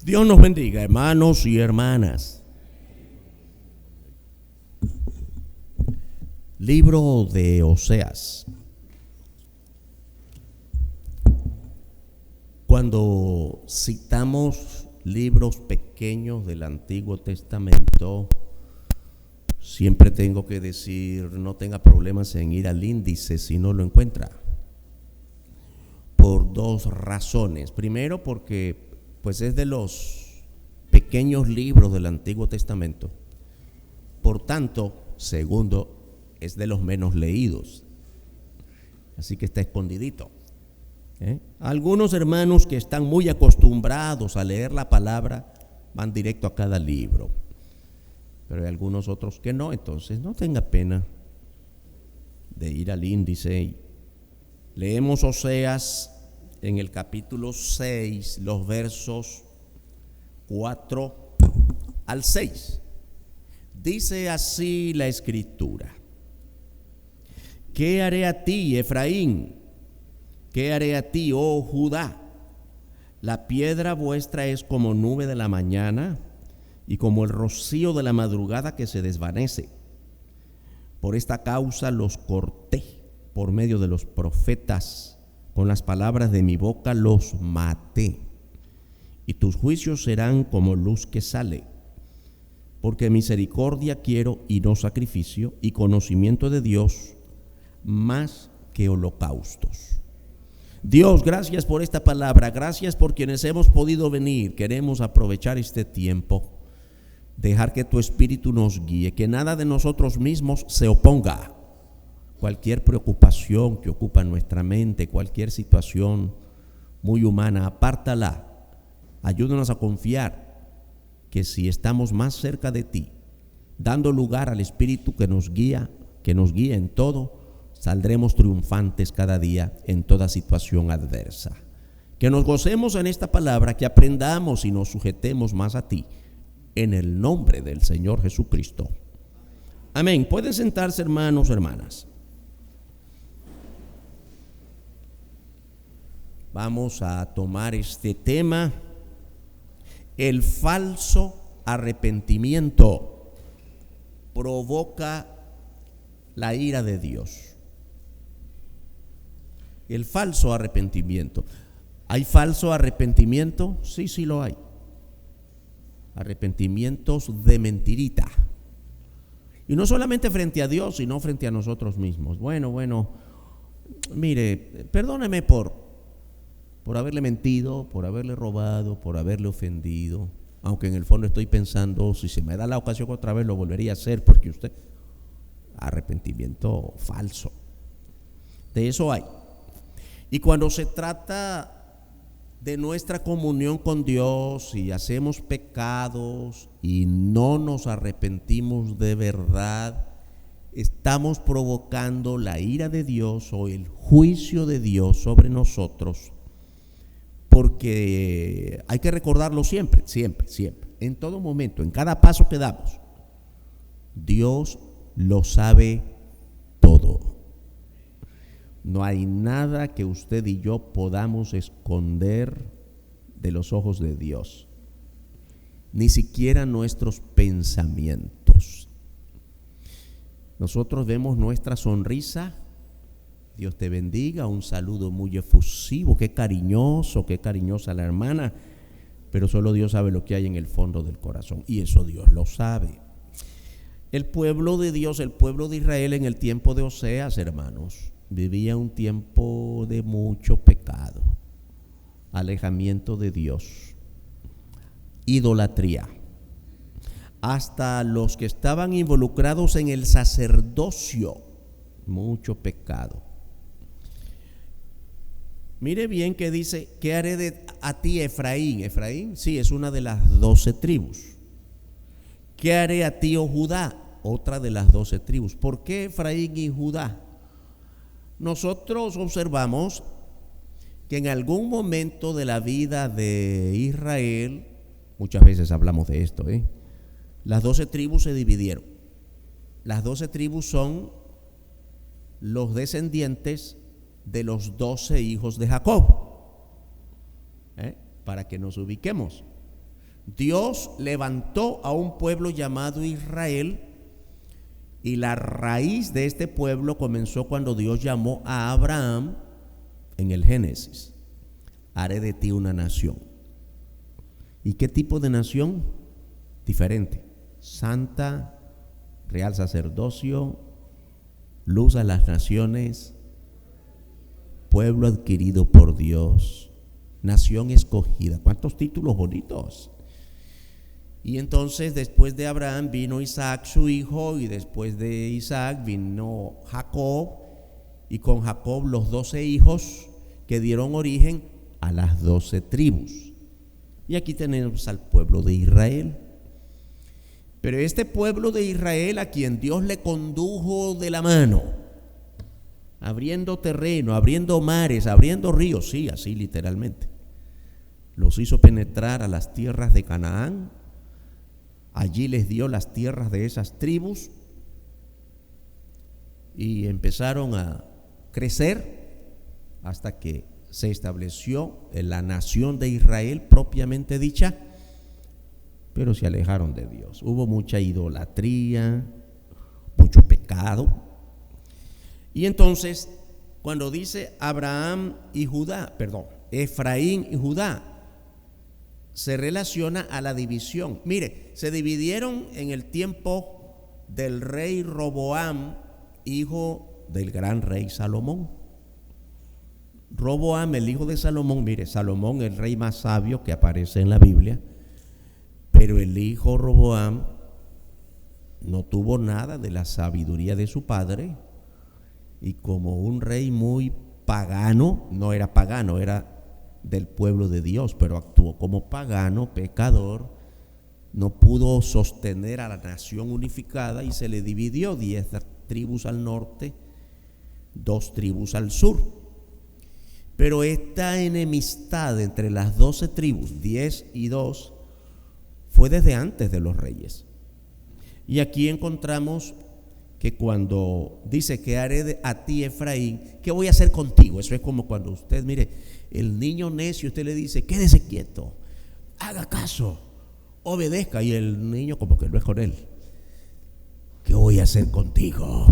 Dios nos bendiga, hermanos y hermanas. Libro de Oseas. Cuando citamos libros pequeños del Antiguo Testamento, siempre tengo que decir, no tenga problemas en ir al índice si no lo encuentra. Por dos razones. Primero, porque pues es de los pequeños libros del Antiguo Testamento. Por tanto, segundo, es de los menos leídos. Así que está escondidito. Algunos hermanos que están muy acostumbrados a leer la palabra van directo a cada libro. Pero hay algunos otros que no, entonces no tenga pena de ir al índice. Leemos Oseas en el capítulo 6, los versos 4 al 6. Dice así la Escritura: ¿Qué haré a ti, Efraín? ¿Qué haré a ti, oh Judá? La piedra vuestra es como nube de la mañana y como el rocío de la madrugada que se desvanece. Por esta causa los corté por medio de los profetas. Con las palabras de mi boca los maté, y tus juicios serán como luz que sale. Porque misericordia quiero y no sacrificio, y conocimiento de Dios más que holocaustos. Dios, gracias por esta palabra, gracias por quienes hemos podido venir. Queremos aprovechar este tiempo, dejar que tu Espíritu nos guíe, que nada de nosotros mismos se oponga. Cualquier preocupación que ocupa nuestra mente, cualquier situación muy humana, apártala. Ayúdanos a confiar que si estamos más cerca de ti, dando lugar al Espíritu que nos guíe en todo, saldremos triunfantes cada día en toda situación adversa. Que nos gocemos en esta palabra, que aprendamos y nos sujetemos más a ti, en el nombre del Señor Jesucristo. Amén. Pueden sentarse, hermanos, hermanas. Vamos a tomar este tema: el falso arrepentimiento provoca la ira de Dios. El falso arrepentimiento. ¿Hay falso arrepentimiento? Sí, sí lo hay. Arrepentimientos de mentirita. Y no solamente frente a Dios, sino frente a nosotros mismos. Bueno, mire, perdóneme por haberle mentido, por haberle robado, por haberle ofendido, aunque en el fondo estoy pensando, si se me da la ocasión otra vez lo volvería a hacer, porque usted, arrepentimiento falso, de eso hay. Y cuando se trata de nuestra comunión con Dios y hacemos pecados y no nos arrepentimos de verdad, estamos provocando la ira de Dios o el juicio de Dios sobre nosotros. Porque hay que recordarlo siempre, en todo momento, en cada paso que damos. Dios lo sabe todo. No hay nada que usted y yo podamos esconder de los ojos de Dios, ni siquiera nuestros pensamientos. Nosotros vemos nuestra sonrisa. Dios te bendiga, un saludo muy efusivo, qué cariñosa la hermana, pero solo Dios sabe lo que hay en el fondo del corazón, y eso Dios lo sabe. El pueblo de Dios, el pueblo de Israel en el tiempo de Oseas, hermanos, vivía un tiempo de mucho pecado, alejamiento de Dios, idolatría. Hasta los que estaban involucrados en el sacerdocio, mucho pecado. Mire bien que dice: ¿qué haré a ti, Efraín? Efraín, sí, es una de las 12 tribus. ¿Qué haré a ti, oh Judá? Otra de las 12 tribus. ¿Por qué Efraín y Judá? Nosotros observamos que en algún momento de la vida de Israel, muchas veces hablamos de esto, las 12 tribus se dividieron. Las 12 tribus son los descendientes de los 12 hijos de Jacob, para que nos ubiquemos. Dios levantó a un pueblo llamado Israel, y la raíz de este pueblo comenzó cuando Dios llamó a Abraham en el Génesis: haré de ti una nación. ¿Y qué tipo de nación? Diferente: santa, real sacerdocio, luz a las naciones, pueblo adquirido por Dios, nación escogida. ¿Cuántos títulos bonitos? Y entonces después de Abraham vino Isaac su hijo, y después de Isaac vino Jacob, y con Jacob los 12 hijos que dieron origen a las 12 tribus. Y aquí tenemos al pueblo de Israel. Pero este pueblo de Israel, a quien Dios le condujo de la mano, abriendo terreno, abriendo mares, abriendo ríos, sí, así literalmente, los hizo penetrar a las tierras de Canaán. Allí les dio las tierras de esas tribus y empezaron a crecer hasta que se estableció en la nación de Israel propiamente dicha, pero se alejaron de Dios. Hubo mucha idolatría, mucho pecado. Y entonces, cuando dice Efraín y Judá, se relaciona a la división. Mire, se dividieron en el tiempo del rey Roboam, hijo del gran rey Salomón. Roboam, el hijo de Salomón, mire, Salomón, el rey más sabio que aparece en la Biblia, pero el hijo Roboam no tuvo nada de la sabiduría de su padre, y como un rey muy pagano, no era pagano, era del pueblo de Dios, pero actuó como pagano, pecador, no pudo sostener a la nación unificada y se le dividió: 10 tribus al norte, 2 tribus al sur. Pero esta enemistad entre las 12 tribus, 10 y 2, fue desde antes de los reyes. Y aquí encontramos que cuando dice que haré a ti, Efraín, ¿qué voy a hacer contigo? Eso es como cuando usted, mire, el niño necio, usted le dice: quédese quieto, haga caso, obedezca, y el niño como que no es con él. ¿Qué voy a hacer contigo?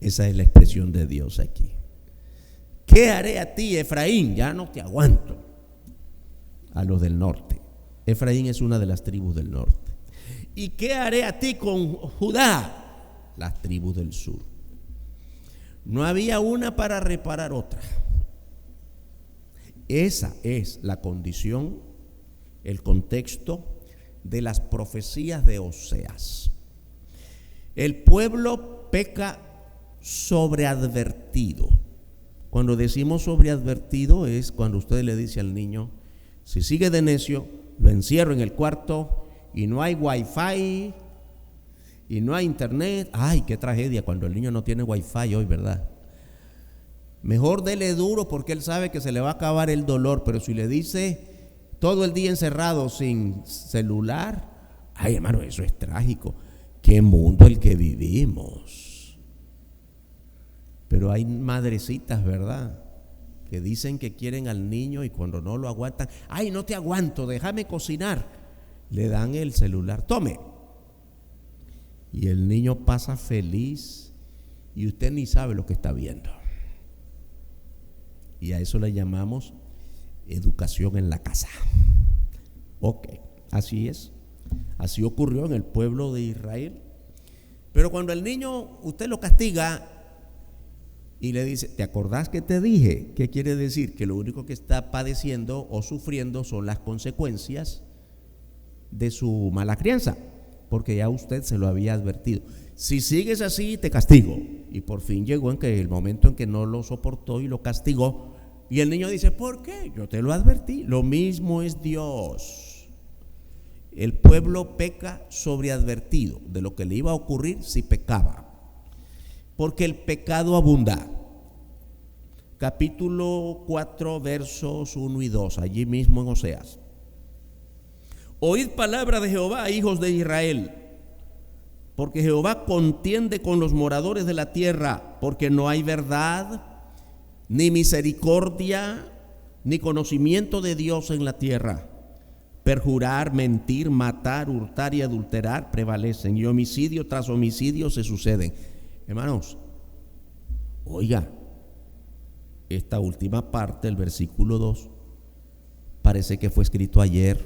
Esa es la expresión de Dios aquí. ¿Qué haré a ti, Efraín? Ya no te aguanto. A los del norte. Efraín es una de las tribus del norte. ¿Y qué haré a ti con Judá? Las tribus del sur. No había una para reparar otra. Esa es la condición, el contexto de las profecías de Oseas. El pueblo peca sobreadvertido. Cuando decimos sobreadvertido es cuando usted le dice al niño: si sigue de necio, lo encierro en el cuarto y no hay wifi y no hay internet. Ay, qué tragedia cuando el niño no tiene wifi hoy, ¿verdad? Mejor dele duro porque él sabe que se le va a acabar el dolor. Pero si le dice todo el día encerrado sin celular, ay, hermano, eso es trágico. Qué mundo el que vivimos. Pero hay madrecitas, ¿verdad?, que dicen que quieren al niño y cuando no lo aguantan: ay, no te aguanto, déjame cocinar. Le dan el celular, tome. Y el niño pasa feliz y usted ni sabe lo que está viendo. Y a eso le llamamos educación en la casa. Ok, así es. Así ocurrió en el pueblo de Israel. Pero cuando el niño usted lo castiga y le dice: ¿te acordás que te dije? ¿Qué quiere decir? Que lo único que está padeciendo o sufriendo son las consecuencias de su mala crianza, porque ya usted se lo había advertido. Si sigues así, te castigo. Y por fin llegó el momento en que no lo soportó y lo castigó. Y el niño dice: ¿por qué? Yo te lo advertí. Lo mismo es Dios. El pueblo peca sobreadvertido de lo que le iba a ocurrir si pecaba, porque el pecado abunda. Capítulo 4, versos 1 y 2, allí mismo en Oseas. Oíd palabra de Jehová, hijos de Israel, porque Jehová contiende con los moradores de la tierra, porque no hay verdad, ni misericordia, ni conocimiento de Dios en la tierra. Perjurar, mentir, matar, hurtar y adulterar prevalecen, y homicidio tras homicidio se suceden. Hermanos, oiga, esta última parte, el versículo 2, parece que fue escrito ayer.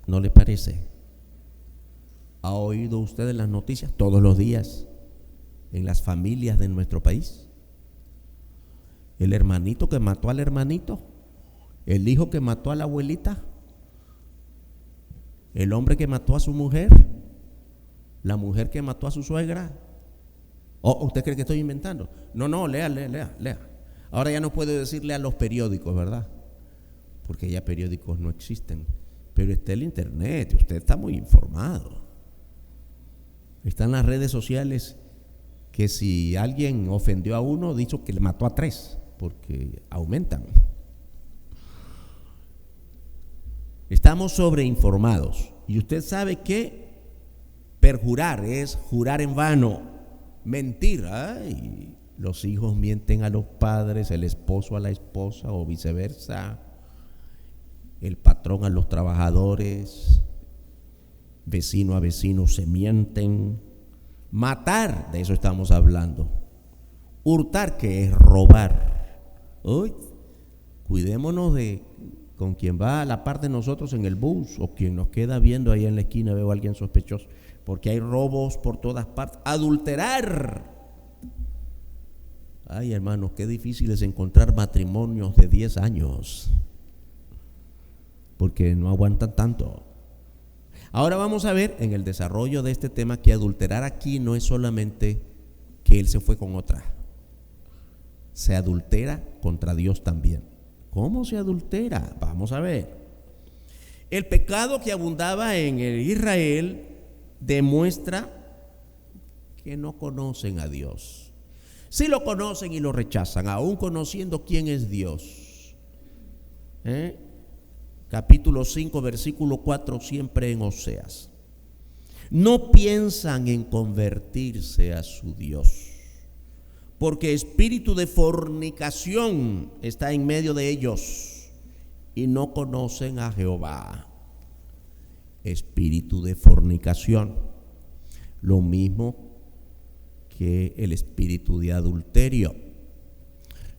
¿No le parece? ¿Ha oído usted en las noticias todos los días en las familias de nuestro país? El hermanito que mató al hermanito, el hijo que mató a la abuelita, el hombre que mató a su mujer, la mujer que mató a su suegra. ¿O usted cree que estoy inventando? No, lea. Ahora ya no puedo decirle a los periódicos, ¿verdad? Porque ya periódicos no existen. Pero está el internet, usted está muy informado. Están las redes sociales que si alguien ofendió a uno, dicho que le mató a 3, porque aumentan. Estamos sobreinformados. Y usted sabe que perjurar es jurar en vano, mentir. Ay, los hijos mienten a los padres, el esposo a la esposa o viceversa, el patrón a los trabajadores, vecino a vecino se mienten. Matar, de eso estamos hablando. Hurtar, que es robar. Uy, cuidémonos de con quien va a la par de nosotros en el bus o quien nos queda viendo ahí en la esquina, veo a alguien sospechoso, porque hay robos por todas partes. Adulterar. Ay, hermanos, qué difícil es encontrar matrimonios de 10 años, porque no aguantan tanto. Ahora vamos a ver en el desarrollo de este tema que adulterar aquí no es solamente que él se fue con otra, se adultera contra Dios también. ¿Cómo se adultera? Vamos a ver. El pecado que abundaba en el Israel demuestra que no conocen a Dios. Sí lo conocen y lo rechazan, aún conociendo quién es Dios. Capítulo 5, versículo 4, siempre en Oseas. No piensan en convertirse a su Dios, porque espíritu de fornicación está en medio de ellos y no conocen a Jehová. Espíritu de fornicación, lo mismo que el espíritu de adulterio.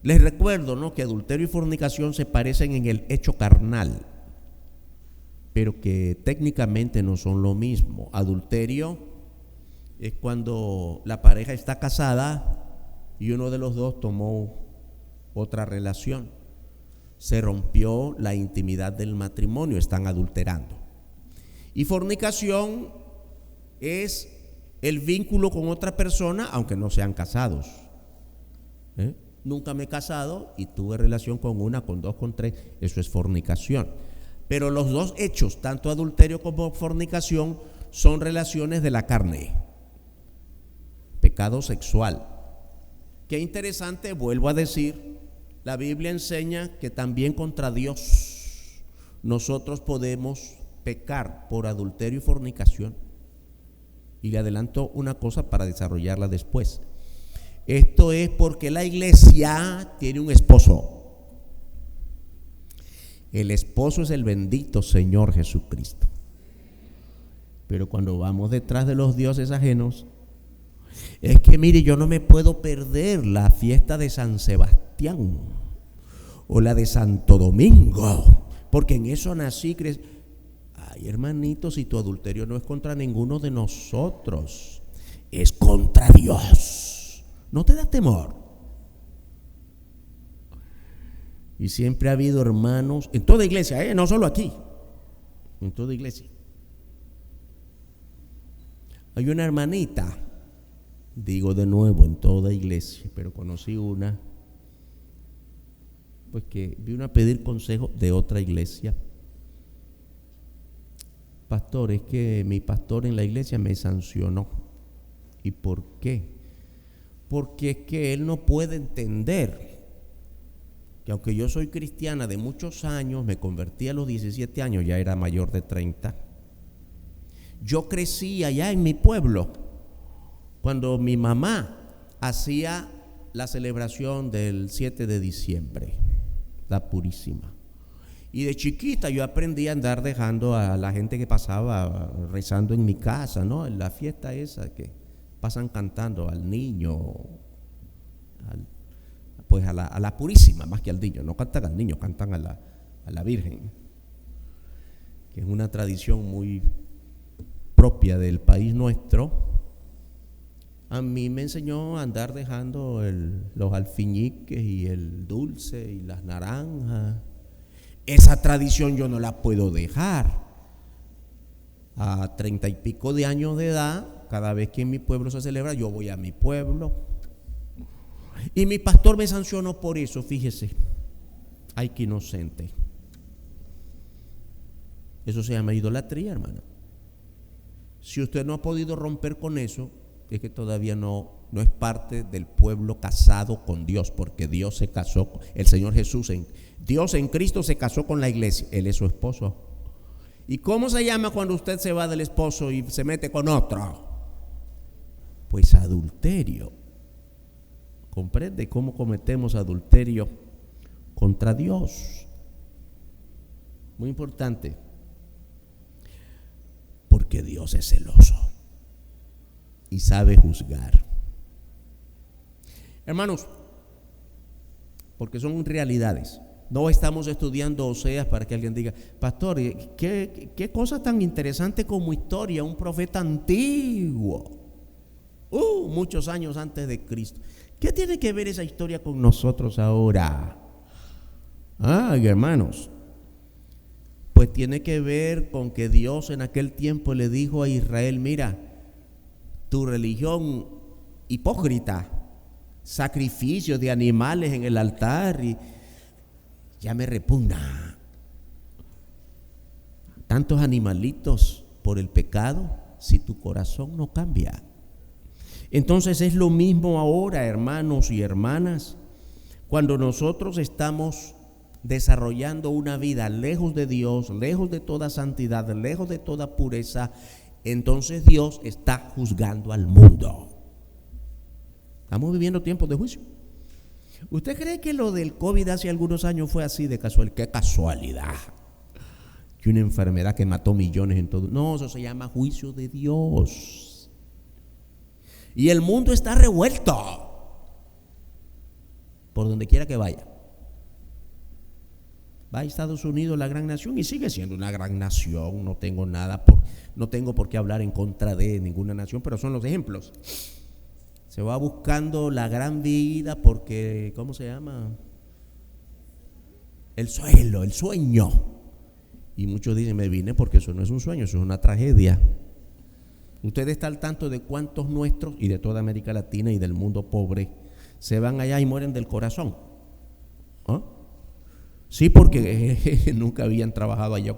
Les recuerdo, ¿no?, que adulterio y fornicación se parecen en el hecho carnal, pero que técnicamente no son lo mismo. Adulterio es cuando la pareja está casada y uno de los dos tomó otra relación, se rompió la intimidad del matrimonio, están adulterando. Y fornicación es el vínculo con otra persona, aunque no sean casados. Nunca me he casado y tuve relación con una, con dos, con tres, eso es fornicación. Pero los dos hechos, tanto adulterio como fornicación, son relaciones de la carne, pecado sexual. Qué interesante, vuelvo a decir, la Biblia enseña que también contra Dios nosotros podemos pecar por adulterio y fornicación. Y le adelanto una cosa para desarrollarla después. Esto es porque la iglesia tiene un esposo. El esposo es el bendito Señor Jesucristo. Pero cuando vamos detrás de los dioses ajenos, es que mire, yo no me puedo perder la fiesta de San Sebastián o la de Santo Domingo, porque en eso nací. Ay, hermanito, si tu adulterio no es contra ninguno de nosotros, es contra Dios. ¿No te da temor? Y siempre ha habido hermanos en toda iglesia, no solo aquí, en toda iglesia. Hay una hermanita, digo de nuevo, en toda iglesia, pero conocí una, pues que vino a pedir consejo de otra iglesia. Pastor, es que mi pastor en la iglesia me sancionó. ¿Y por qué? Porque es que él no puede entender que aunque yo soy cristiana de muchos años, me convertí a los 17 años, ya era mayor de 30. Yo crecí allá en mi pueblo cuando mi mamá hacía la celebración del 7 de diciembre, la Purísima. Y de chiquita yo aprendí a andar dejando a la gente que pasaba rezando en mi casa, ¿no? En la fiesta esa que pasan cantando al niño, pues a la purísima, más que al niño. No cantan al niño, cantan a la Virgen, que es una tradición muy propia del país nuestro. A mí me enseñó a andar dejando los alfiñiques y el dulce y las naranjas. Esa tradición yo no la puedo dejar. A 30 y pico de años de edad, cada vez que en mi pueblo se celebra, yo voy a mi pueblo. Y mi pastor me sancionó por eso, fíjese. Ay, qué inocente. Eso se llama idolatría, hermana. Si usted no ha podido romper con eso, es que todavía no es parte del pueblo casado con Dios, porque Dios se casó, el Señor Jesús, Dios en Cristo se casó con la iglesia, Él es su esposo. ¿Y cómo se llama cuando usted se va del esposo y se mete con otro? Pues adulterio. ¿Comprende cómo cometemos adulterio contra Dios? Muy importante, porque Dios es celoso y sabe juzgar. Hermanos, porque son realidades. No estamos estudiando Oseas para que alguien diga, pastor, ¿qué cosa tan interesante como historia? Un profeta antiguo, muchos años antes de Cristo. ¿Qué tiene que ver esa historia con nosotros ahora? Hermanos, pues tiene que ver con que Dios en aquel tiempo le dijo a Israel, mira, tu religión hipócrita, sacrificios de animales en el altar, y ya me repugna. Tantos animalitos por el pecado, si tu corazón no cambia. Entonces es lo mismo ahora, hermanos y hermanas, cuando nosotros estamos desarrollando una vida lejos de Dios, lejos de toda santidad, lejos de toda pureza, entonces Dios está juzgando al mundo. Estamos viviendo tiempos de juicio. ¿Usted cree que lo del COVID hace algunos años fue así de casual? ¡Qué casualidad! Que una enfermedad que mató millones en todo. No, eso se llama juicio de Dios. Y el mundo está revuelto por donde quiera que vaya. Va a Estados Unidos, la gran nación, y sigue siendo una gran nación. No tengo por qué hablar en contra de ninguna nación, pero son los ejemplos. Se va buscando la gran vida porque, ¿cómo se llama? El sueño. Y muchos dicen, me vine porque eso no es un sueño, eso es una tragedia. Usted está al tanto de cuántos nuestros y de toda América Latina y del mundo pobre se van allá y mueren del corazón. Sí, porque nunca habían trabajado allá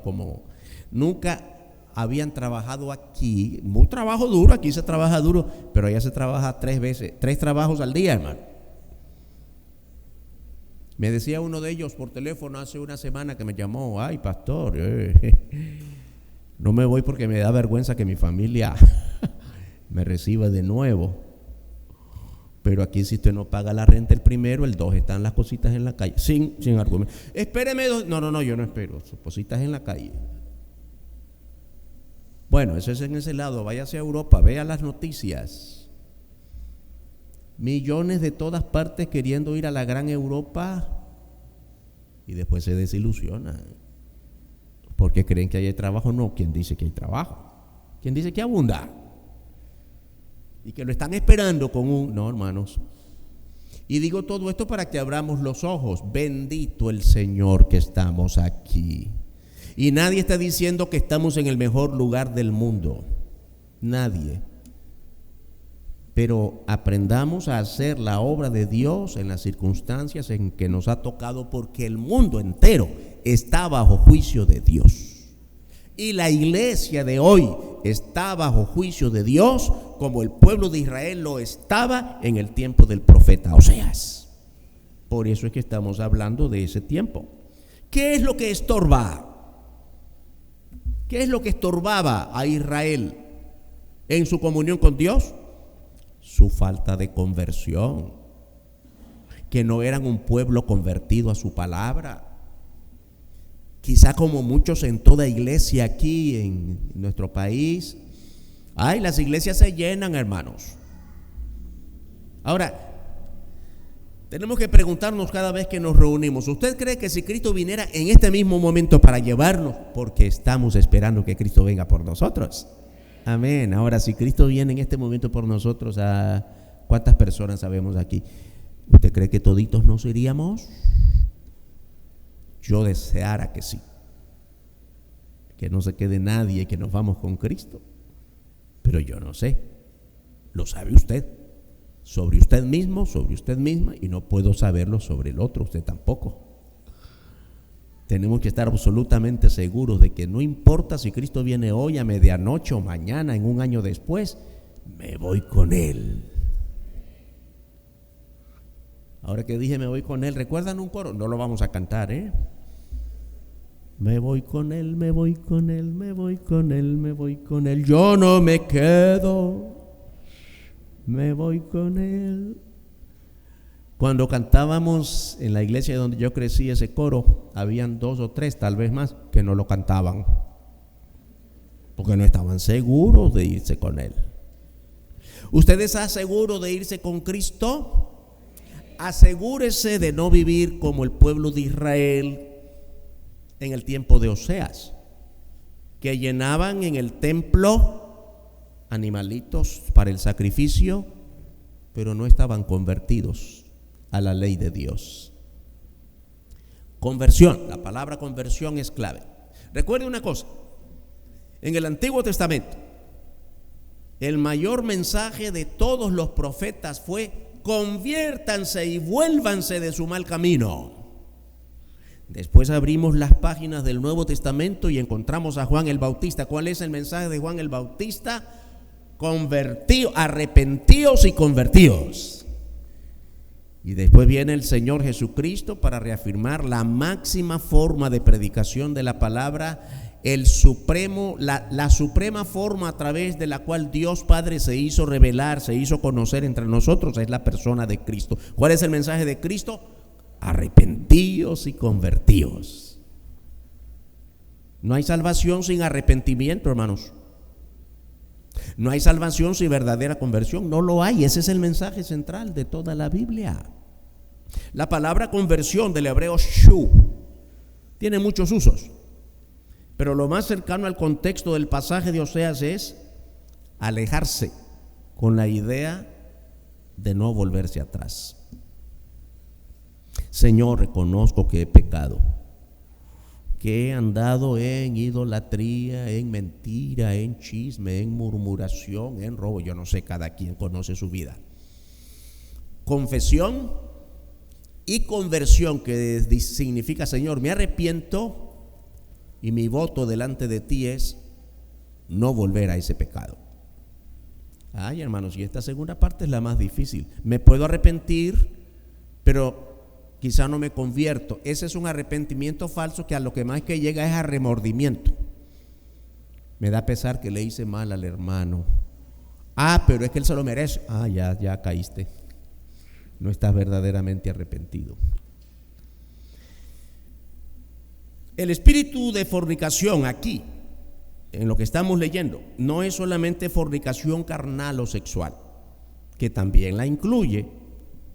nunca habían trabajado aquí. Un trabajo duro, aquí se trabaja duro, pero allá se trabaja 3 trabajos al día, hermano. Me decía uno de ellos por teléfono hace una semana que me llamó, ay pastor, no me voy porque me da vergüenza que mi familia me reciba de nuevo. Pero aquí si usted no paga la renta el primero, el 2 están las cositas en la calle, sin argumento. Espéreme 2, no, yo no espero, cositas en la calle. Bueno, eso es en ese lado, váyase a Europa, vea las noticias. Millones de todas partes queriendo ir a la gran Europa y después se desilusionan porque creen que hay trabajo. No, ¿quién dice que hay trabajo? ¿Quién dice que abunda? Y que lo están esperando con no, hermanos. Y digo todo esto para que abramos los ojos. Bendito el Señor que estamos aquí. Y nadie está diciendo que estamos en el mejor lugar del mundo. Nadie. Pero aprendamos a hacer la obra de Dios en las circunstancias en que nos ha tocado, porque el mundo entero está bajo juicio de Dios. Y la iglesia de hoy está bajo juicio de Dios, como el pueblo de Israel lo estaba en el tiempo del profeta Oseas. Por eso es que estamos hablando de ese tiempo. ¿Qué es lo que estorba? ¿Qué es lo que estorbaba a Israel en su comunión con Dios? Su falta de conversión, que no eran un pueblo convertido a su palabra, quizá como muchos en toda iglesia aquí en nuestro país. Ay, las iglesias se llenan, hermanos. Ahora, tenemos que preguntarnos cada vez que nos reunimos, ¿usted cree que si Cristo viniera en este mismo momento para llevarnos, porque estamos esperando que Cristo venga por nosotros? Amén. Ahora, si Cristo viene en este momento por nosotros, ¿cuántas personas sabemos aquí? ¿Usted cree que toditos nos iríamos? Yo deseara que sí, que no se quede nadie y que nos vamos con Cristo. Pero yo no sé, lo sabe usted, sobre usted mismo, sobre usted misma, y no puedo saberlo sobre el otro, usted tampoco. Tenemos que estar absolutamente seguros de que no importa si Cristo viene hoy a medianoche o mañana, en un año después, me voy con Él. Ahora que dije me voy con Él, ¿recuerdan un coro? No lo vamos a cantar, Me voy con Él, me voy con Él, me voy con Él, me voy con Él. Yo no me quedo, me voy con Él. Cuando cantábamos en la iglesia donde yo crecí ese coro, habían 2 o 3, tal vez más, que no lo cantaban, porque no estaban seguros de irse con Él. ¿Usted está seguro de irse con Cristo? Asegúrese de no vivir como el pueblo de Israel en el tiempo de Oseas, que llenaban en el templo animalitos para el sacrificio, pero no estaban convertidos a la ley de Dios. Conversión, la palabra conversión es clave. Recuerde una cosa, en el Antiguo Testamento, el mayor mensaje de todos los profetas fue: conviértanse y vuélvanse de su mal camino. Después abrimos las páginas del Nuevo Testamento y encontramos a Juan el Bautista. ¿Cuál es el mensaje de Juan el Bautista? Convertíos, arrepentíos y convertíos. Y después viene el Señor Jesucristo para reafirmar la máxima forma de predicación de la palabra, la suprema forma a través de la cual Dios Padre se hizo revelar, se hizo conocer entre nosotros, es la persona de Cristo. ¿Cuál es el mensaje de Cristo? Arrepentíos y convertíos. No hay salvación sin arrepentimiento, hermanos. No hay salvación sin verdadera conversión. No lo hay. Ese es el mensaje central de toda la Biblia. La palabra conversión, del hebreo shu, tiene muchos usos, pero lo más cercano al contexto del pasaje de Oseas es alejarse, con la idea de no volverse atrás. Señor, reconozco que he pecado, que he andado en idolatría, en mentira, en chisme, en murmuración, en robo. Yo no sé, cada quien conoce su vida. Confesión y conversión, que significa: Señor, me arrepiento y mi voto delante de ti es no volver a ese pecado. Ay, hermanos, y esta segunda parte es la más difícil. Me puedo arrepentir, pero quizá no me convierto. Ese es un arrepentimiento falso, que a lo que más que llega es a remordimiento. Me da pesar que le hice mal al hermano. Pero es que él se lo merece. Ya caíste. No estás verdaderamente arrepentido. El espíritu de fornicación aquí, en lo que estamos leyendo, no es solamente fornicación carnal o sexual, que también la incluye,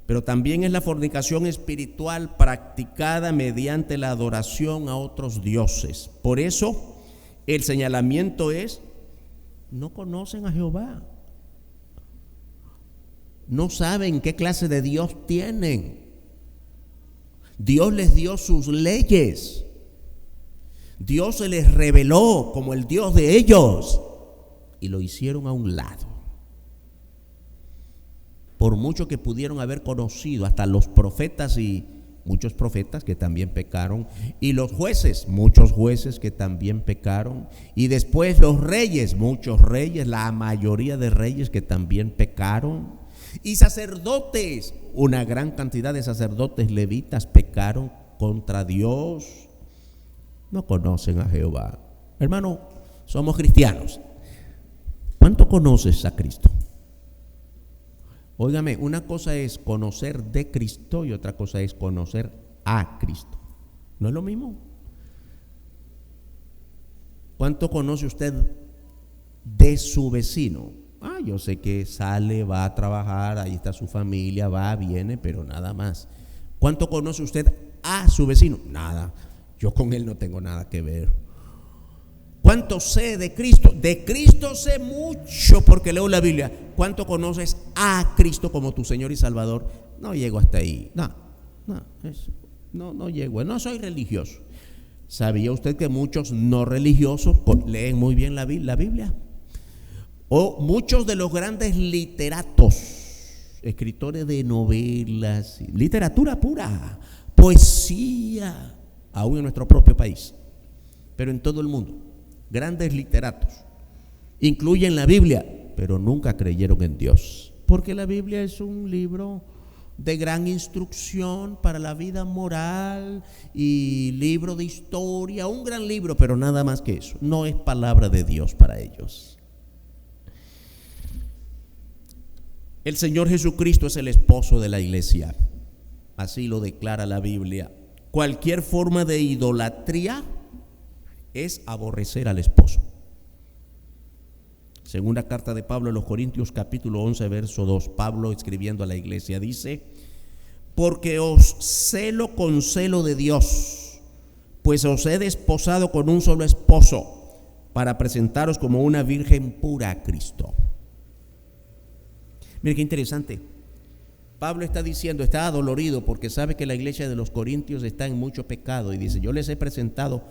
pero también es la fornicación espiritual practicada mediante la adoración a otros dioses. Por eso el señalamiento es: no conocen a Jehová, no saben qué clase de Dios tienen. Dios les dio sus leyes, Dios se les reveló como el Dios de ellos y lo hicieron a un lado. Por mucho que pudieron haber conocido, hasta los profetas, y muchos profetas que también pecaron, y los jueces, muchos jueces que también pecaron, y después los reyes, muchos reyes, la mayoría de reyes que también pecaron, y sacerdotes, una gran cantidad de sacerdotes levitas pecaron contra Dios. No conocen a Jehová. Hermano, somos cristianos. ¿Cuánto conoces a Cristo? Óigame, una cosa es conocer de Cristo y otra cosa es conocer a Cristo. ¿No es lo mismo? ¿Cuánto conoce usted de su vecino? Yo sé que sale, va a trabajar, ahí está su familia, va, viene, pero nada más. ¿Cuánto conoce usted a su vecino? Nada, yo con él no tengo nada que ver. ¿Cuánto sé de Cristo? De Cristo sé mucho porque leo la Biblia. ¿Cuánto conoces a Cristo como tu Señor y Salvador? No llego hasta ahí, no llego, no soy religioso. ¿Sabía usted que muchos no religiosos leen muy bien la Biblia? O muchos de los grandes literatos, escritores de novelas, literatura pura, poesía, aún en nuestro propio país, pero en todo el mundo, grandes literatos, incluyen la Biblia, pero nunca creyeron en Dios, porque la Biblia es un libro de gran instrucción para la vida moral y libro de historia, un gran libro, pero nada más que eso, no es palabra de Dios para ellos. El Señor Jesucristo es el esposo de la iglesia, así lo declara la Biblia. Cualquier forma de idolatría es aborrecer al esposo. Segunda carta de Pablo a los Corintios, capítulo 11, verso 2, Pablo escribiendo a la iglesia dice: porque os celo con celo de Dios, pues os he desposado con un solo esposo, para presentaros como una virgen pura a Cristo. Mire qué interesante. Pablo está diciendo, está adolorido porque sabe que la iglesia de los Corintios está en mucho pecado, y dice: yo les he presentado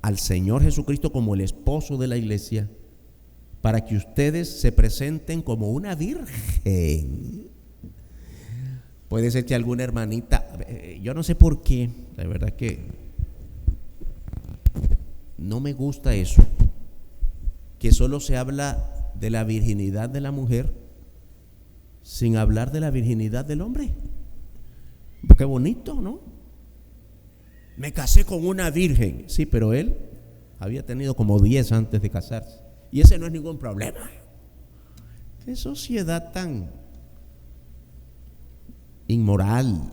al Señor Jesucristo como el esposo de la iglesia, para que ustedes se presenten como una virgen. Puede ser que alguna hermanita, yo no sé por qué, la verdad que no me gusta eso, que solo se habla de la virginidad de la mujer sin hablar de la virginidad del hombre. Qué bonito, ¿no? Me casé con una virgen. Sí, pero él había tenido como 10 antes de casarse, y ese no es ningún problema. Qué sociedad tan inmoral.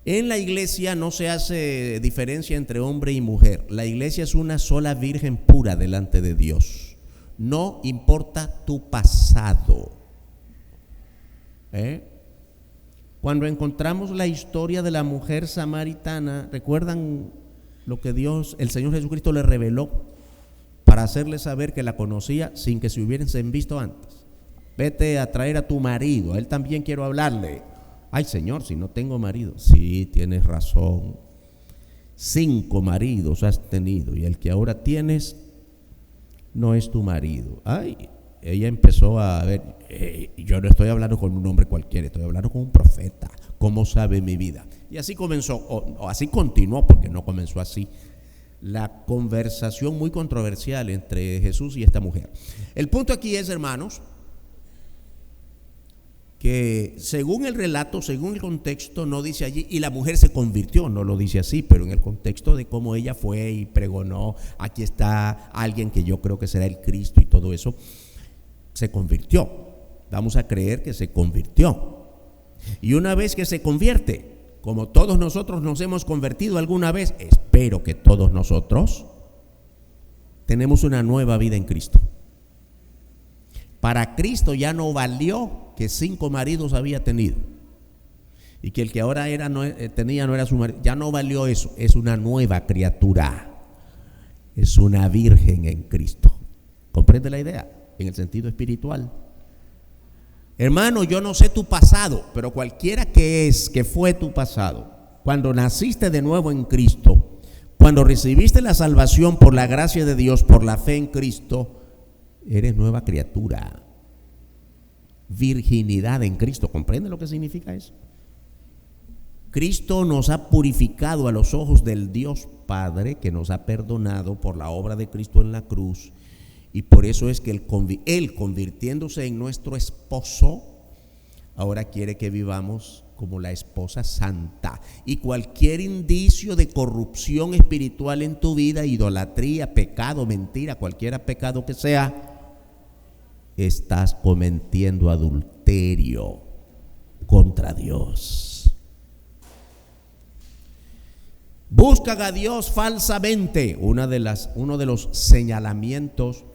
En la iglesia no se hace diferencia entre hombre y mujer. La iglesia es una sola virgen pura delante de Dios. No importa tu pasado. Cuando encontramos la historia de la mujer samaritana, ¿recuerdan lo que el Señor Jesucristo le reveló para hacerle saber que la conocía sin que se hubiesen visto antes? Vete a traer a tu marido, a él también quiero hablarle. Ay, Señor, si no tengo marido. Sí, tienes razón. 5 maridos has tenido y el que ahora tienes no es tu marido. Ay, ella empezó a ver, yo no estoy hablando con un hombre cualquiera, estoy hablando con un profeta. ¿Cómo sabe mi vida? Y así comenzó, o así continuó, porque no comenzó así, la conversación muy controversial entre Jesús y esta mujer. El punto aquí es, hermanos, que según el relato, según el contexto, no dice allí y la mujer se convirtió, no lo dice así, pero en el contexto de cómo ella fue y pregonó: aquí está alguien que yo creo que será el Cristo, y todo eso, se convirtió. Vamos a creer que se convirtió. Y una vez que se convierte, como todos nosotros nos hemos convertido alguna vez, espero que todos nosotros tenemos una nueva vida en Cristo. Para Cristo ya no valió que 5 maridos había tenido y que el que ahora tenía no era su marido. Ya no valió eso. Es una nueva criatura, es una virgen en Cristo. ¿Comprende la idea? En el sentido espiritual. Hermano, yo no sé tu pasado, pero cualquiera que fue tu pasado, cuando naciste de nuevo en Cristo, cuando recibiste la salvación por la gracia de Dios, por la fe en Cristo, eres nueva criatura. Virginidad en Cristo. ¿Comprende lo que significa eso? Cristo nos ha purificado a los ojos del Dios Padre, que nos ha perdonado por la obra de Cristo en la cruz, y por eso es que Él, convirtiéndose en nuestro esposo, ahora quiere que vivamos como la esposa santa. Y cualquier indicio de corrupción espiritual en tu vida, idolatría, pecado, mentira, cualquier pecado que sea, estás cometiendo adulterio contra Dios. Buscan a Dios falsamente. Uno de los señalamientos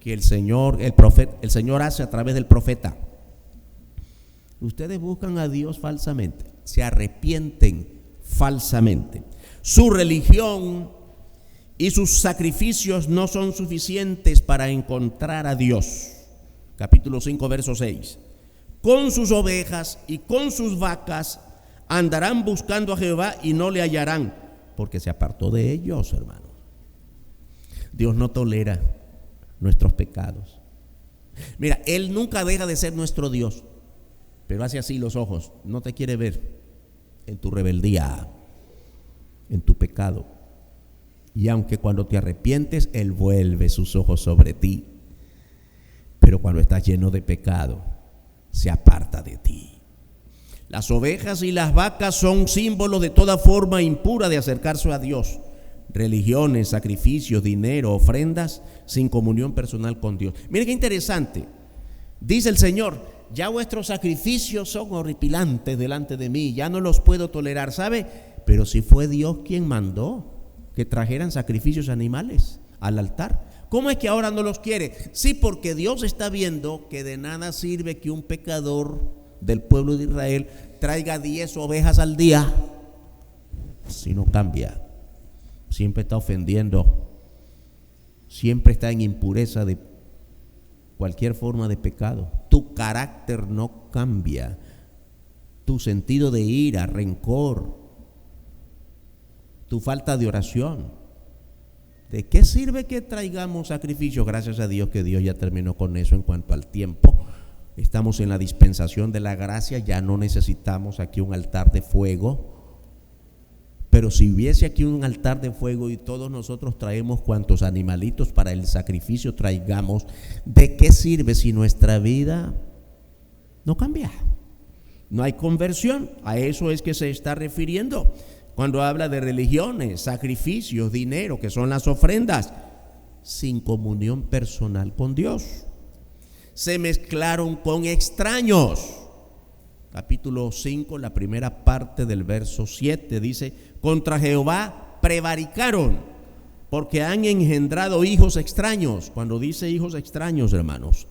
que el Señor hace a través del profeta. Ustedes buscan a Dios falsamente, se arrepienten falsamente. Su religión y sus sacrificios no son suficientes para encontrar a Dios. Capítulo 5, verso 6. Con sus ovejas y con sus vacas andarán buscando a Jehová y no le hallarán, porque se apartó de ellos, hermano. Dios no tolera nuestros pecados. Mira, Él nunca deja de ser nuestro Dios, pero hace así los ojos, no te quiere ver en tu rebeldía, en tu pecado. Y aunque cuando te arrepientes, Él vuelve sus ojos sobre ti, pero cuando estás lleno de pecado, se aparta de ti. Las ovejas y las vacas son símbolos de toda forma impura de acercarse a Dios. Religiones, sacrificios, dinero, ofrendas sin comunión personal con Dios. Mire qué interesante. Dice el Señor: ya vuestros sacrificios son horripilantes delante de mí, ya no los puedo tolerar. ¿Sabe? Pero si fue Dios quien mandó que trajeran sacrificios animales al altar. ¿Cómo es que ahora no los quiere? Sí, porque Dios está viendo que de nada sirve que un pecador del pueblo de Israel traiga 10 ovejas al día si no cambia. Siempre está ofendiendo, siempre está en impureza de cualquier forma de pecado. Tu carácter no cambia, tu sentido de ira, rencor, tu falta de oración. ¿De qué sirve que traigamos sacrificios? Gracias a Dios que Dios ya terminó con eso en cuanto al tiempo. Estamos en la dispensación de la gracia, ya no necesitamos aquí un altar de fuego. Pero si hubiese aquí un altar de fuego y todos nosotros traemos cuantos animalitos para el sacrificio traigamos, ¿de qué sirve si nuestra vida no cambia? No hay conversión. A eso es que se está refiriendo cuando habla de religiones, sacrificios, dinero, que son las ofrendas, sin comunión personal con Dios. Se mezclaron con extraños. Capítulo 5, la primera parte del verso 7 dice: contra Jehová prevaricaron, porque han engendrado hijos extraños. Cuando dice hijos extraños, hermanos,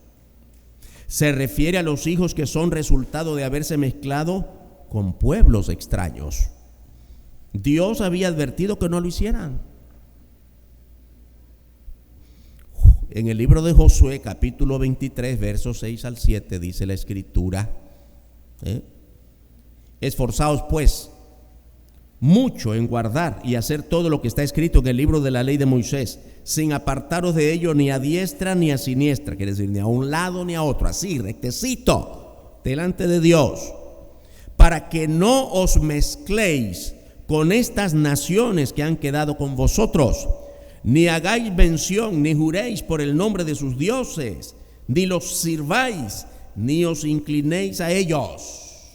se refiere a los hijos que son resultado de haberse mezclado con pueblos extraños. Dios había advertido que no lo hicieran. En el libro de Josué, capítulo 23, versos 6 al 7, dice la Escritura: esforzaos pues mucho en guardar y hacer todo lo que está escrito en el libro de la ley de Moisés, sin apartaros de ello ni a diestra ni a siniestra, quiere decir ni a un lado ni a otro, así rectecito delante de Dios, para que no os mezcléis con estas naciones que han quedado con vosotros, ni hagáis mención, ni juréis por el nombre de sus dioses, ni los sirváis, ni os inclinéis a ellos.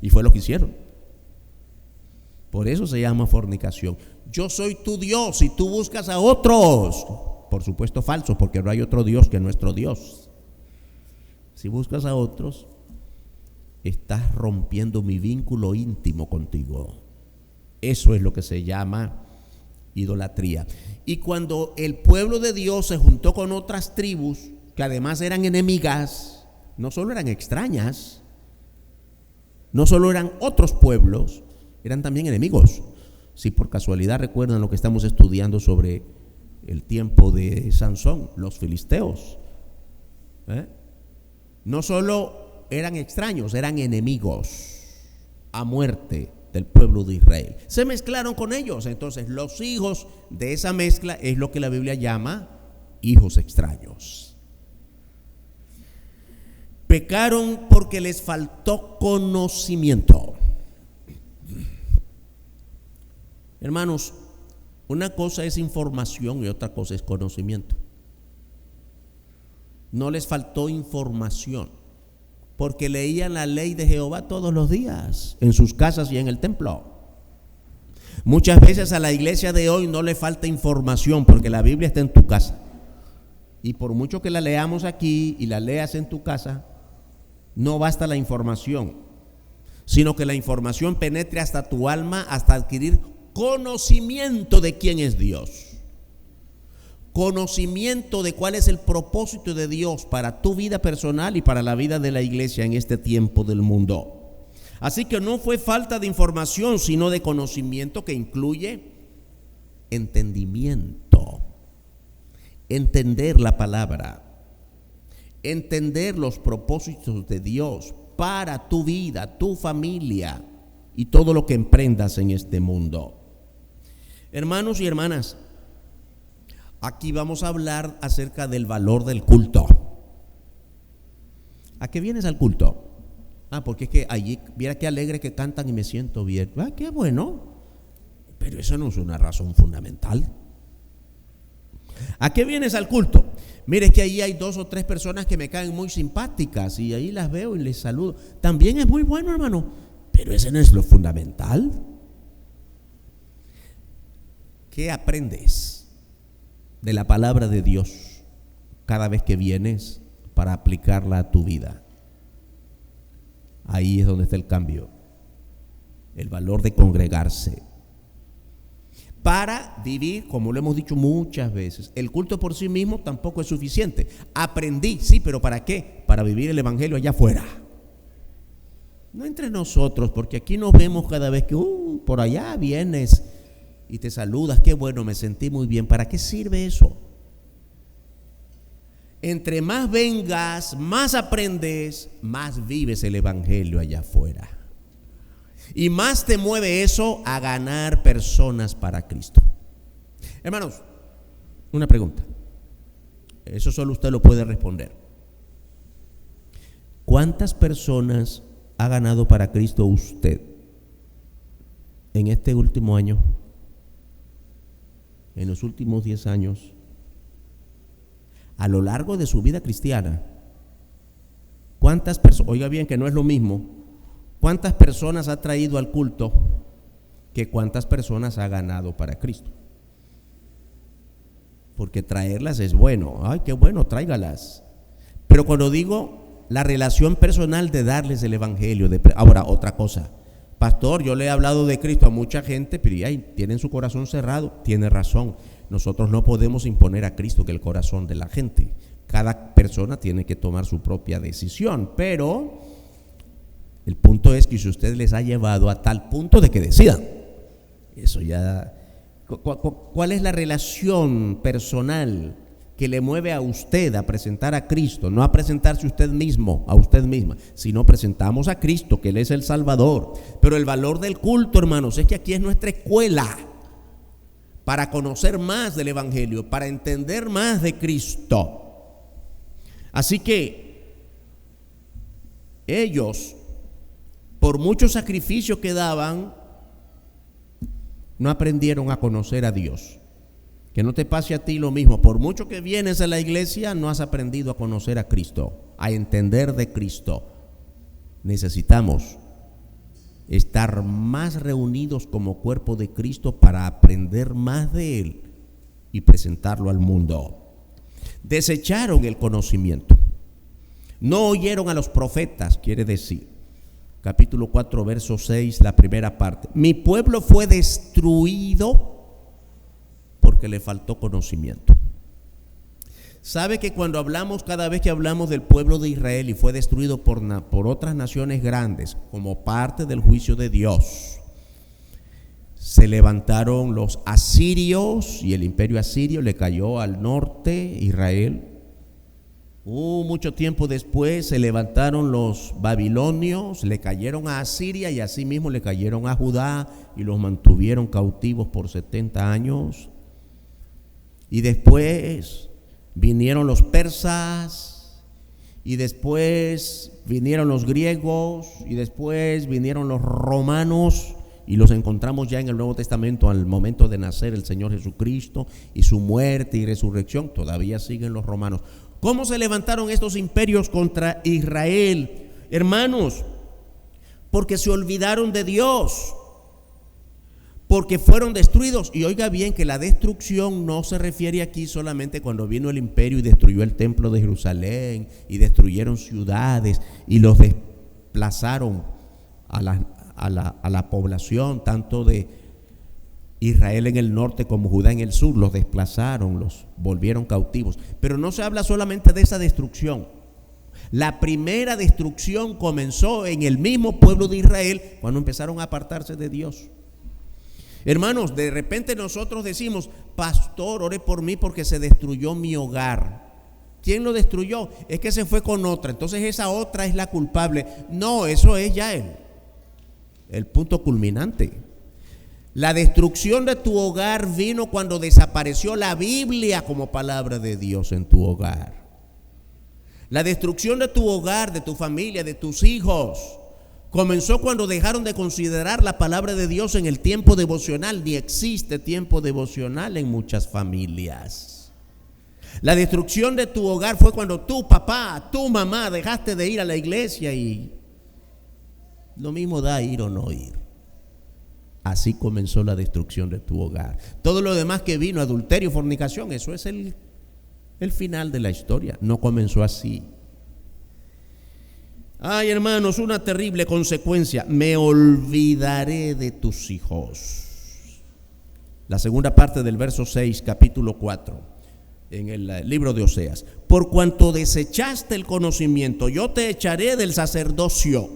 Y fue lo que hicieron. Por eso se llama fornicación. Yo soy tu Dios y tú buscas a otros. Por supuesto falso, porque no hay otro Dios que nuestro Dios. Si buscas a otros, estás rompiendo mi vínculo íntimo contigo. Eso es lo que se llama idolatría. Y cuando el pueblo de Dios se juntó con otras tribus, que además eran enemigas, no solo eran extrañas, no solo eran otros pueblos, eran también enemigos. Si por casualidad recuerdan lo que estamos estudiando sobre el tiempo de Sansón, los filisteos, no solo eran extraños, eran enemigos a muerte del pueblo de Israel. Se mezclaron con ellos. Entonces los hijos de esa mezcla es lo que la Biblia llama hijos extraños. Pecaron porque les faltó conocimiento. Hermanos, una cosa es información y otra cosa es conocimiento. No les faltó información, porque leían la ley de Jehová todos los días en sus casas y en el templo. Muchas veces a la iglesia de hoy no le falta información, porque la Biblia está en tu casa. Y por mucho que la leamos aquí y la leas en tu casa, no basta la información. sino que la información penetre hasta tu alma, hasta adquirir conocimiento de quién es Dios. Conocimiento de cuál es el propósito de Dios para tu vida personal y para la vida de la iglesia en este tiempo del mundo. Así que no fue falta de información, sino de conocimiento, que incluye entendimiento. Entender la palabra, entender los propósitos de Dios para tu vida, tu familia y todo lo que emprendas en este mundo. Hermanos y hermanas, aquí vamos a hablar acerca del valor del culto. ¿A qué vienes al culto? Porque es que allí, mira qué alegre que cantan y me siento bien. Qué bueno, pero eso no es una razón fundamental. ¿A qué vienes al culto? Mire, es que ahí hay 2 o 3 personas que me caen muy simpáticas y ahí las veo y les saludo. También es muy bueno, hermano, pero ese no es lo fundamental. ¿Qué aprendes de la palabra de Dios cada vez que vienes para aplicarla a tu vida? Ahí es donde está el cambio, el valor de congregarse para vivir, como lo hemos dicho muchas veces. El culto por sí mismo tampoco es suficiente. Aprendí, sí, pero ¿para qué? Para vivir el evangelio allá afuera, no entre nosotros, porque aquí nos vemos cada vez que por allá vienes y te saludas, qué bueno, me sentí muy bien. ¿Para qué sirve eso? Entre más vengas, más aprendes, más vives el evangelio allá afuera. Y más te mueve eso a ganar personas para Cristo. Hermanos, una pregunta. Eso solo usted lo puede responder. ¿Cuántas personas ha ganado para Cristo usted en este último año? En los últimos 10 años, a lo largo de su vida cristiana. ¿Cuántas personas? Oiga bien, que no es lo mismo cuántas personas ha traído al culto que cuántas personas ha ganado para Cristo. Porque traerlas es bueno. Ay, qué bueno, tráigalas. Pero cuando digo la relación personal de darles el evangelio, ahora otra cosa. Pastor, yo le he hablado de Cristo a mucha gente, pero tienen su corazón cerrado. Tiene razón. Nosotros no podemos imponer a Cristo que el corazón de la gente. Cada persona tiene que tomar su propia decisión. Pero el punto es que si usted les ha llevado a tal punto de que decidan, eso ya. ¿Cuál es la relación personal que le mueve a usted a presentar a Cristo? No a presentarse usted mismo, a usted misma, sino presentamos a Cristo, que Él es el Salvador. Pero el valor del culto, hermanos, es que aquí es nuestra escuela para conocer más del evangelio, para entender más de Cristo. Así que ellos, por mucho sacrificio que daban, no aprendieron a conocer a Dios. Que no te pase a ti lo mismo. Por mucho que vienes a la iglesia, no has aprendido a conocer a Cristo, a entender de Cristo. Necesitamos estar más reunidos como cuerpo de Cristo para aprender más de Él y presentarlo al mundo. Desecharon el conocimiento. No oyeron a los profetas, quiere decir. Capítulo 4, verso 6, la primera parte. Mi pueblo fue destruido porque le faltó conocimiento. Sabe que cuando hablamos, cada vez que hablamos del pueblo de Israel y fue destruido por otras naciones grandes como parte del juicio de Dios, se levantaron los asirios y el imperio asirio le cayó al norte, Israel. Mucho tiempo después se levantaron los babilonios, le cayeron a Asiria y asimismo le cayeron a Judá y los mantuvieron cautivos por 70 años. Y después vinieron los persas y después vinieron los griegos y después vinieron los romanos, y los encontramos ya en el Nuevo Testamento al momento de nacer el Señor Jesucristo y su muerte y resurrección. Todavía siguen los romanos. ¿Cómo se levantaron estos imperios contra Israel? Hermanos, porque se olvidaron de Dios, porque fueron destruidos. Y oiga bien que la destrucción no se refiere aquí solamente cuando vino el imperio y destruyó el templo de Jerusalén y destruyeron ciudades y los desplazaron a la población, tanto de Israel en el norte como Judá en el sur. Los desplazaron, los volvieron cautivos. Pero no se habla solamente de esa destrucción. La primera destrucción comenzó en el mismo pueblo de Israel cuando empezaron a apartarse de Dios. Hermanos, de repente nosotros decimos: pastor, ore por mí porque se destruyó mi hogar. ¿Quién lo destruyó? Es que se fue con otra, entonces esa otra es la culpable. No, eso es ya el punto culminante. La destrucción de tu hogar vino cuando desapareció la Biblia como palabra de Dios en tu hogar. La destrucción de tu hogar, de tu familia, de tus hijos, comenzó cuando dejaron de considerar la palabra de Dios en el tiempo devocional. Ni existe tiempo devocional en muchas familias. La destrucción de tu hogar fue cuando tu papá, tu mamá dejaste de ir a la iglesia, y lo mismo da ir o no ir. Así comenzó la destrucción de tu hogar. Todo lo demás que vino, adulterio, fornicación, eso es el final de la historia. No comenzó así. Ay, hermanos, una terrible consecuencia: me olvidaré de tus hijos. La segunda parte del verso 6, capítulo 4, en el libro de Oseas. Por cuanto desechaste el conocimiento, yo te echaré del sacerdocio,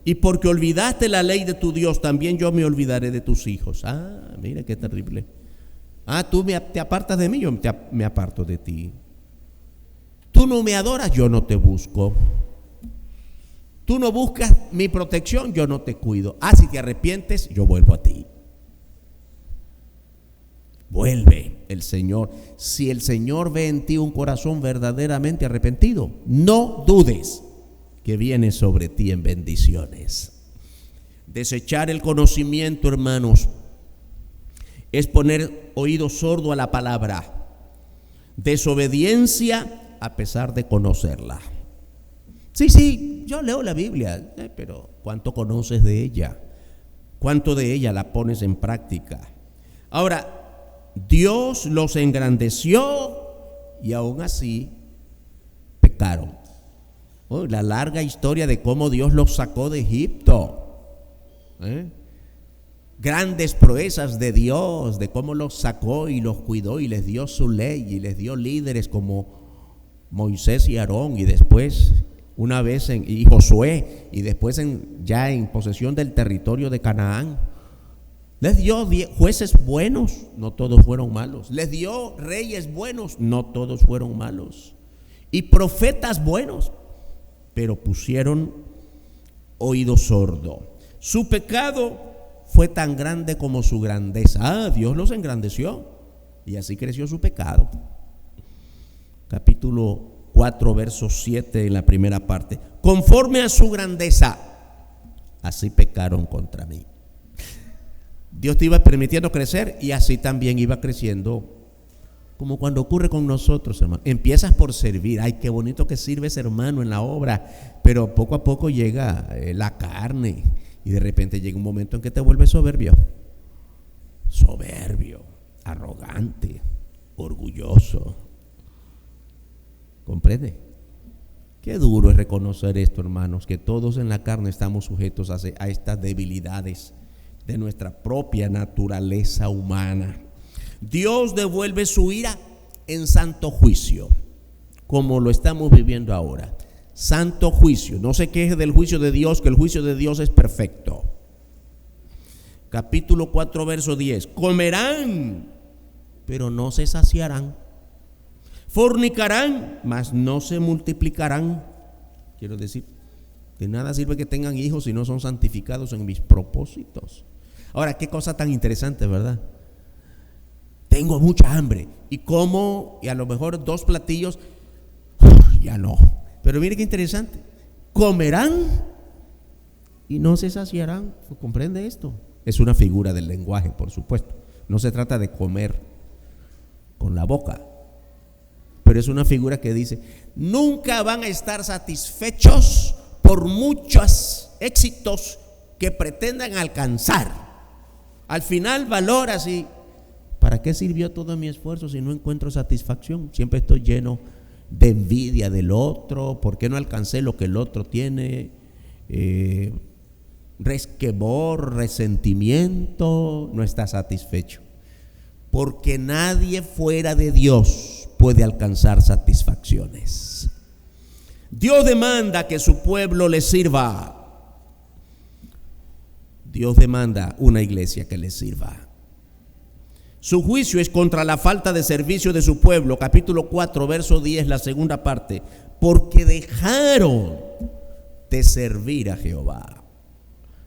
y porque olvidaste la ley de tu Dios, también yo me olvidaré de tus hijos. Ah, mira qué terrible. Tú te apartas de mí, yo me aparto de ti. Tú no me adoras, yo no te busco. Tú no buscas mi protección, yo no te cuido. Si te arrepientes, yo vuelvo a ti. Vuelve el Señor. Si el Señor ve en ti un corazón verdaderamente arrepentido, no dudes que viene sobre ti en bendiciones. Desechar el conocimiento, hermanos, es poner oído sordo a la palabra. Desobediencia a pesar de conocerla. Sí, yo leo la Biblia, pero ¿cuánto conoces de ella? ¿Cuánto de ella la pones en práctica? Ahora, Dios los engrandeció y aún así pecaron. La larga historia de cómo Dios los sacó de Egipto. Grandes proezas de Dios, de cómo los sacó y los cuidó y les dio su ley y les dio líderes como Moisés y Aarón, y después una vez y Josué, y después ya en posesión del territorio de Canaán. Les dio jueces buenos, no todos fueron malos. Les dio reyes buenos, no todos fueron malos. Y profetas buenos, pero pusieron oído sordo. Su pecado fue tan grande como su grandeza. Dios los engrandeció y así creció su pecado. Capítulo 4, verso 7 en la primera parte. Conforme a su grandeza, así pecaron contra mí. Dios te iba permitiendo crecer y así también iba creciendo, como cuando ocurre con nosotros, hermano. Empiezas por servir. Ay, qué bonito que sirves, hermano, en la obra, pero poco a poco llega la carne y de repente llega un momento en que te vuelves soberbio, arrogante, orgulloso. ¿Comprende? Qué duro es reconocer esto, hermanos, que todos en la carne estamos sujetos a estas debilidades de nuestra propia naturaleza humana. Dios devuelve su ira en santo juicio, como lo estamos viviendo ahora. Santo juicio. No se queje del juicio de Dios, que el juicio de Dios es perfecto. Capítulo 4, verso 10. Comerán, pero no se saciarán. Fornicarán, mas no se multiplicarán. Quiero decir, de nada sirve que tengan hijos si no son santificados en mis propósitos. Ahora, qué cosa tan interesante, ¿verdad? Tengo mucha hambre y como, y a lo mejor 2 platillos, ya no. Pero mire qué interesante. Comerán y no se saciarán. ¿Comprende esto? Es una figura del lenguaje, por supuesto. No se trata de comer con la boca, pero es una figura que dice: nunca van a estar satisfechos por muchos éxitos que pretendan alcanzar. Al final valoras y ¿para qué sirvió todo mi esfuerzo si no encuentro satisfacción? Siempre estoy lleno de envidia del otro. ¿Por qué no alcancé lo que el otro tiene? resquemor, resentimiento, no está satisfecho. Porque nadie fuera de Dios puede alcanzar satisfacciones. Dios demanda que su pueblo le sirva. Dios demanda una iglesia que le sirva. Su juicio es contra la falta de servicio de su pueblo. Capítulo 4, verso 10, la segunda parte. Porque dejaron de servir a Jehová.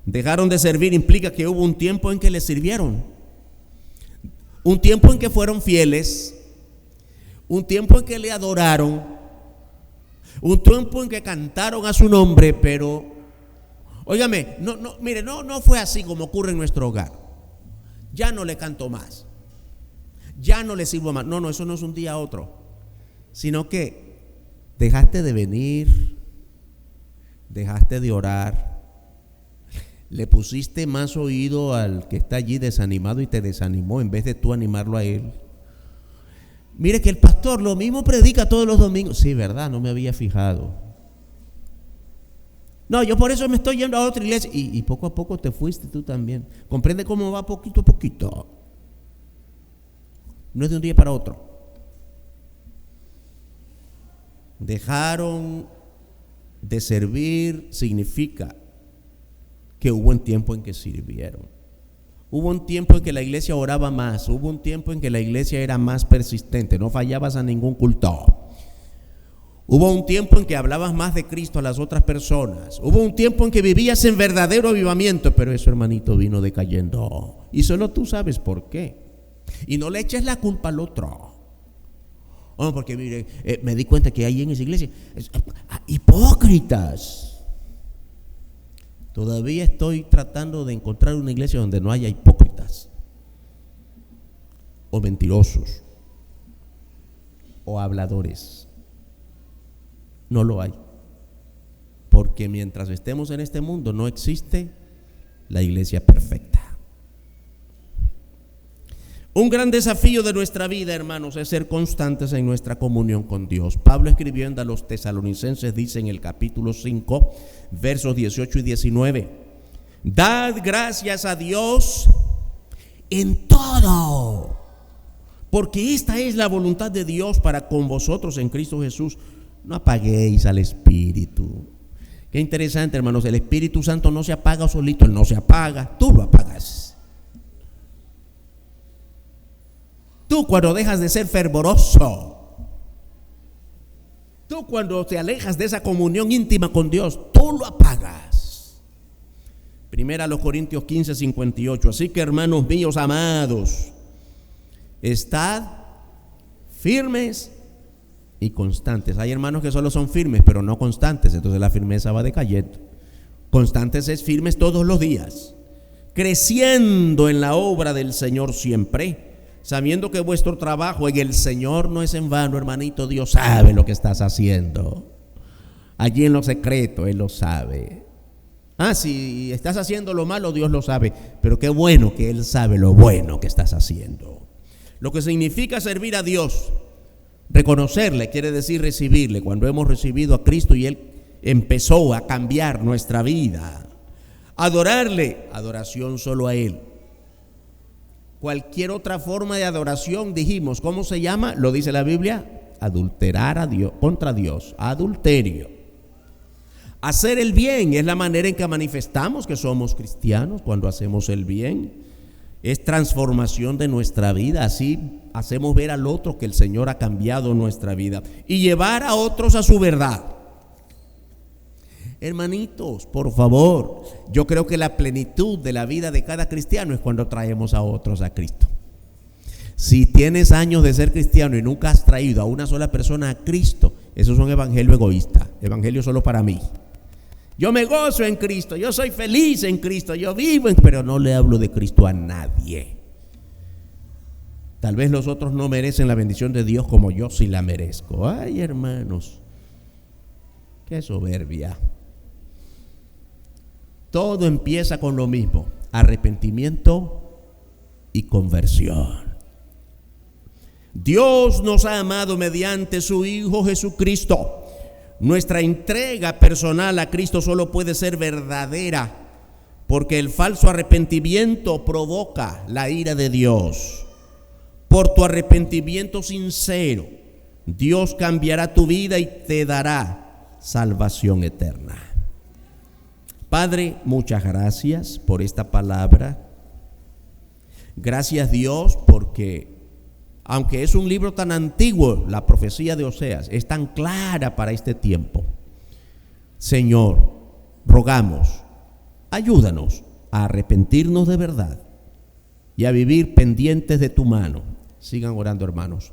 Dejaron de servir implica que hubo un tiempo en que le sirvieron. Un tiempo en que fueron fieles. Un tiempo en que le adoraron. Un tiempo en que cantaron a su nombre, pero óigame, no fue así como ocurre en nuestro hogar. Ya no le canto más. Ya no le sirvo más. No, eso no es un día a otro. Sino que dejaste de venir, dejaste de orar, le pusiste más oído al que está allí desanimado y te desanimó en vez de tú animarlo a él. Mire que el pastor lo mismo predica todos los domingos. Sí, verdad, no me había fijado. No, yo por eso me estoy yendo a otra iglesia. Y poco a poco te fuiste tú también. Comprende cómo va poquito a poquito. No es de un día para otro. Dejaron de servir significa que hubo un tiempo en que sirvieron. Hubo un tiempo en que la iglesia oraba más. Hubo un tiempo en que la iglesia era más persistente. No fallabas a ningún culto. Hubo un tiempo en que hablabas más de Cristo a las otras personas. Hubo un tiempo en que vivías en verdadero avivamiento. Pero eso, hermanito, vino decayendo. Y solo tú sabes por qué. Y no le eches la culpa al otro. Oh, porque mire, me di cuenta que hay en esa iglesia hipócritas. Todavía estoy tratando de encontrar una iglesia donde no haya hipócritas o mentirosos o habladores. No lo hay. Porque mientras estemos en este mundo no existe la iglesia perfecta. Un gran desafío de nuestra vida, hermanos, es ser constantes en nuestra comunión con Dios. Pablo, escribiendo a los tesalonicenses, dice en el capítulo 5, versos 18 y 19: dad gracias a Dios en todo, porque esta es la voluntad de Dios para con vosotros en Cristo Jesús. No apaguéis al Espíritu. Qué interesante, hermanos, el Espíritu Santo no se apaga solito, Él no se apaga, tú lo apagas. Tú cuando dejas de ser fervoroso, tú cuando te alejas de esa comunión íntima con Dios, tú lo apagas. Primera a los Corintios 15, 58. Así que, hermanos míos amados, estad firmes y constantes. Hay hermanos que solo son firmes, pero no constantes, entonces la firmeza va decayendo. Constantes es firmes todos los días, creciendo en la obra del Señor siempre, sabiendo que vuestro trabajo en el Señor no es en vano, hermanito. Dios sabe lo que estás haciendo. Allí en lo secreto, Él lo sabe. Si estás haciendo lo malo, Dios lo sabe. Pero qué bueno que Él sabe lo bueno que estás haciendo. Lo que significa servir a Dios, reconocerle, quiere decir recibirle. Cuando hemos recibido a Cristo y Él empezó a cambiar nuestra vida. Adorarle, adoración solo a Él. Cualquier otra forma de adoración, dijimos, ¿cómo se llama? Lo dice la Biblia: adulterar a Dios, contra Dios, adulterio. Hacer el bien es la manera en que manifestamos que somos cristianos. Cuando hacemos el bien, es transformación de nuestra vida. Así hacemos ver al otro que el Señor ha cambiado nuestra vida y llevar a otros a su verdad. Hermanitos, por favor, yo creo que la plenitud de la vida de cada cristiano es cuando traemos a otros a Cristo. Si tienes años de ser cristiano y nunca has traído a una sola persona a Cristo, eso es un evangelio egoísta, evangelio solo para mí. Yo me gozo en Cristo, yo soy feliz en Cristo, yo vivo pero no le hablo de Cristo a nadie. Tal vez los otros no merecen la bendición de Dios como yo sí la merezco. Ay, hermanos, qué soberbia. Todo empieza con lo mismo: arrepentimiento y conversión. Dios nos ha amado mediante su Hijo Jesucristo. Nuestra entrega personal a Cristo solo puede ser verdadera porque el falso arrepentimiento provoca la ira de Dios. Por tu arrepentimiento sincero, Dios cambiará tu vida y te dará salvación eterna. Padre, muchas gracias por esta palabra. Gracias, Dios, porque aunque es un libro tan antiguo, la profecía de Oseas es tan clara para este tiempo. Señor, rogamos, ayúdanos a arrepentirnos de verdad y a vivir pendientes de tu mano. Sigan orando, hermanos.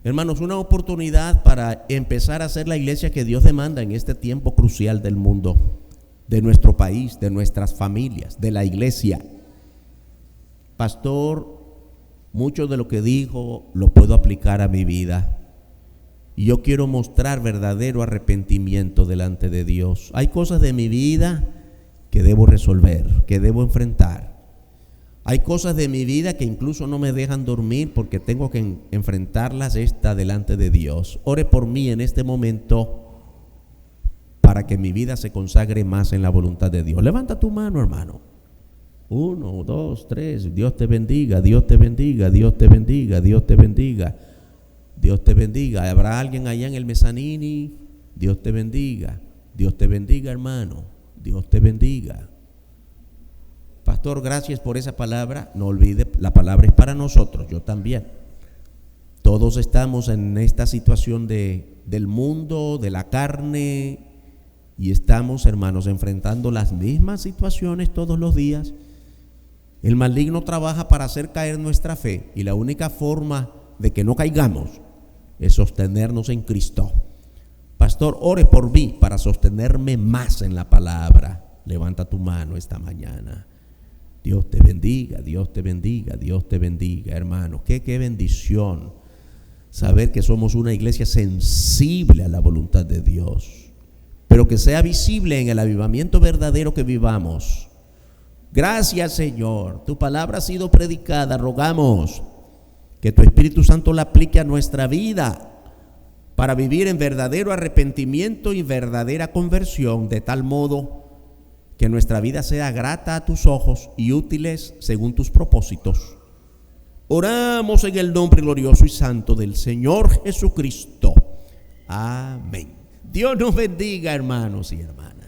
Hermanos, una oportunidad para empezar a hacer la iglesia que Dios demanda en este tiempo crucial del mundo, de nuestro país, de nuestras familias, de la iglesia. Pastor, mucho de lo que dijo lo puedo aplicar a mi vida. Y yo quiero mostrar verdadero arrepentimiento delante de Dios. Hay cosas de mi vida que debo resolver, que debo enfrentar. Hay cosas de mi vida que incluso no me dejan dormir porque tengo que enfrentarlas delante de Dios. Ore por mí en este momento para que mi vida se consagre más en la voluntad de Dios. Levanta tu mano, hermano. 1, 2, 3. Dios te bendiga, Dios te bendiga, Dios te bendiga, Dios te bendiga. Dios te bendiga. ¿Habrá alguien allá en el mezanini? Dios te bendiga. Dios te bendiga, hermano. Dios te bendiga. Pastor, gracias por esa palabra. No olvide, la palabra es para nosotros, yo también. Todos estamos en esta situación del mundo, de la carne, y estamos, hermanos, enfrentando las mismas situaciones todos los días. El maligno trabaja para hacer caer nuestra fe, y la única forma de que no caigamos es sostenernos en Cristo. Pastor, ore por mí para sostenerme más en la palabra. Levanta tu mano esta mañana. Dios te bendiga, Dios te bendiga, Dios te bendiga, hermano. Qué bendición saber que somos una iglesia sensible a la voluntad de Dios, pero que sea visible en el avivamiento verdadero que vivamos. Gracias, Señor. Tu palabra ha sido predicada. Rogamos que tu Espíritu Santo la aplique a nuestra vida para vivir en verdadero arrepentimiento y verdadera conversión, de tal modo que nuestra vida sea grata a tus ojos y útiles según tus propósitos. Oramos en el nombre glorioso y santo del Señor Jesucristo. Amén. Dios nos bendiga, hermanos y hermanas.